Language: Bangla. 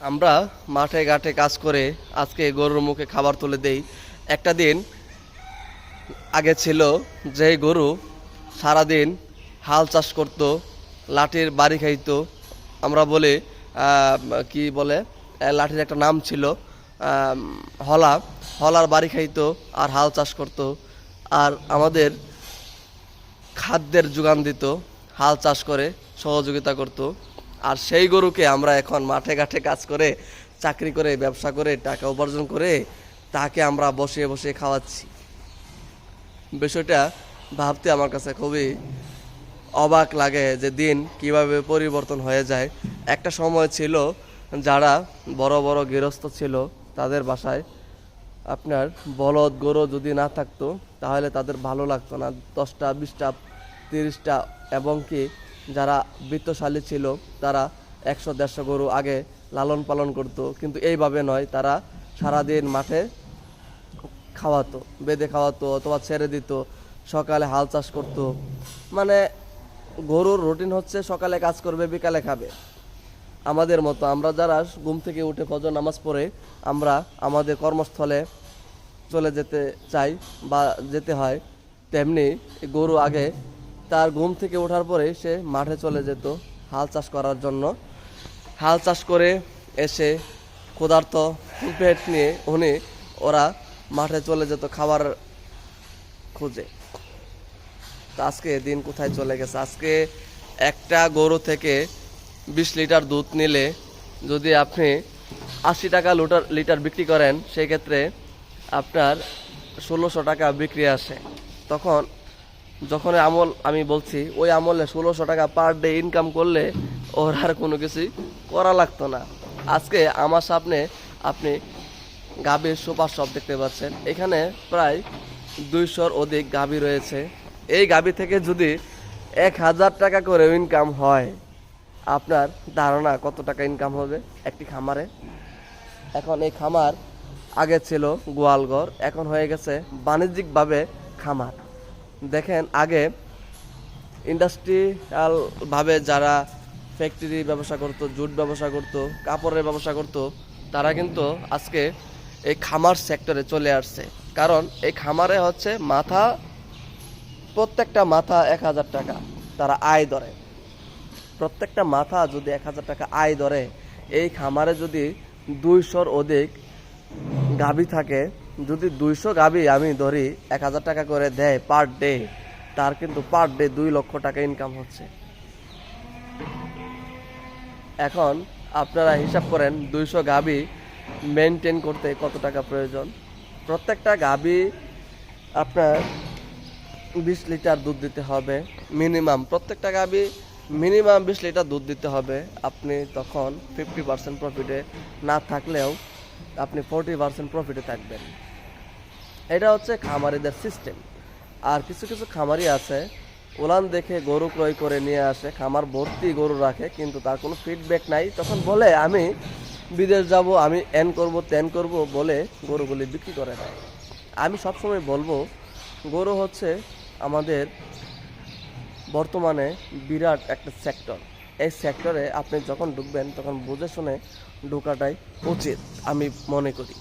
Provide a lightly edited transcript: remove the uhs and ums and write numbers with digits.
আমরা মাঠে ঘাটে কাজ করে আজকে গরুর মুখে খাবার তুলে দেই। একটা দিন আগে ছিল যে গরু সারাদিন হাল চাষ করত, লাঠির বাড়ি খাইতো। আমরা বলি কি বলে, লাঠির একটা নাম ছিল, হলা। হলার বাড়ি খাইতো আর হাল চাষ করত, আর আমাদের খাদ্যের যোগান দিত, হাল চাষ করে সহযোগিতা করত। আর সেই গরুকে আমরা এখন মাঠে ঘাটে কাজ করে, চাকরি করে, ব্যবসা করে, টাকা উপার্জন করে তাকে আমরা বসিয়ে বসিয়ে খাওয়াচ্ছি। বিষয়টা ভাবতে আমার কাছে খুবই অবাক লাগে যে দিন কিভাবে পরিবর্তন হয়ে যায়। একটা সময় ছিল যারা বড় বড় গৃহস্থ ছিল তাদের বাসায় আপনার বলদ গরু যদি না থাকতো তাহলে তাদের ভালো লাগতো না। 10টা 20টা 30টা, এবং কি যারা বিত্তশালী ছিল তারা 100-150 গরু আগে লালন পালন করতো। কিন্তু এইভাবে নয়, তারা সারাদিন মাঠে খাওয়াতো, বেঁধে খাওয়াতো অথবা ছেড়ে দিত, সকালে হাল চাষ করতো। মানে গরুর রুটিন হচ্ছে সকালে কাজ করবে, বিকালে খাবে। আমাদের মতো আমরা যারা ঘুম থেকে উঠে ফজর নামাজ পড়ে আমরা আমাদের কর্মস্থলে চলে যেতে চাই বা যেতে হয়, তেমনি গরু আগে তার ঘুম থেকে ওঠার পরে সে মাঠে চলে যেত হাল চাষ করার জন্য। হাল চাষ করে এসে ক্ষুধার্ত পেট নিয়ে ওরা মাঠে চলে যেত খাবার খুঁজে। তো আজকে দিন কোথায় চলে গেছে। আজকে একটা গরু থেকে 20 লিটার দুধ নিলে যদি আপনি 80 টাকা লিটার বিক্রি করেন, সেই ক্ষেত্রে আপনার 1600 টাকা বিক্রি আসে। যখন আমল আমি বলছি, ওই আমলে 1600 টাকা পার ডে ইনকাম করলে ওর আর কোনো কিছুই করা লাগতো না। আজকে আমার সামনে আপনি গাভীর সুপার শপ দেখতে পাচ্ছেন। এখানে প্রায় 200-র অধিক গাভী রয়েছে। এই গাভী থেকে যদি 1000 টাকা করে ইনকাম হয়, আপনার ধারণা কত টাকা ইনকাম হবে একটি খামারে? এখন এই খামার আগে ছিল গোয়ালঘর, এখন হয়ে গেছে বাণিজ্যিকভাবে খামার। দেখেন, আগে ইন্ডাস্ট্রিয়াল ভাবে যারা ফ্যাক্টরি ব্যবসা করত, জুট ব্যবসা করত, কাপড়ের ব্যবসা করত, তারা কিন্তু আজকে এই খামার সেক্টরে চলে আসছে। কারণ এই খামারে হচ্ছে প্রত্যেকটা মাথা 1000 টাকা তারা আয় ধরে। প্রত্যেকটা মাথা যদি 1000 টাকা আয় ধরে, এই খামারে যদি 200-র অধিক গাভী থাকে, যদি 200 গাভী আমি ধরি 1000 টাকা করে দেয় পার ডে, তার কিন্তু পার ডে 2 লক্ষ টাকা ইনকাম হচ্ছে। এখন আপনারা হিসাব করেন 200 গাভী মেনটেন করতে কত টাকা প্রয়োজন। প্রত্যেকটা গাভী আপনার 20 লিটার দুধ দিতে হবে মিনিমাম। প্রত্যেকটা গাভী মিনিমাম 20 লিটার দুধ দিতে হবে। আপনি তখন 50% প্রফিটে না থাকলেও আপনি 40% প্রফিটে থাকবেন। এটা হচ্ছে খামারিদের সিস্টেম। আর কিছু কিছু খামারি আছে, ওলান দেখে গরু ক্রয় করে নিয়ে আসে, খামার ভর্তি গরু রাখে, কিন্তু তার কোনো ফিডব্যাক নাই। তখন বলে আমি বিদেশ যাব, আমি এন করব তেন করব বলে গরুগুলি বিক্রি করে দেয়। আমি সবসময় বলবো, গরু হচ্ছে আমাদের বর্তমানে বিরাট একটা সেক্টর। এই সেক্টরে আপনি যখন ঢুকবেন তখন বুঝে শুনে ঢোকাটাই উচিত আমি মনে করি।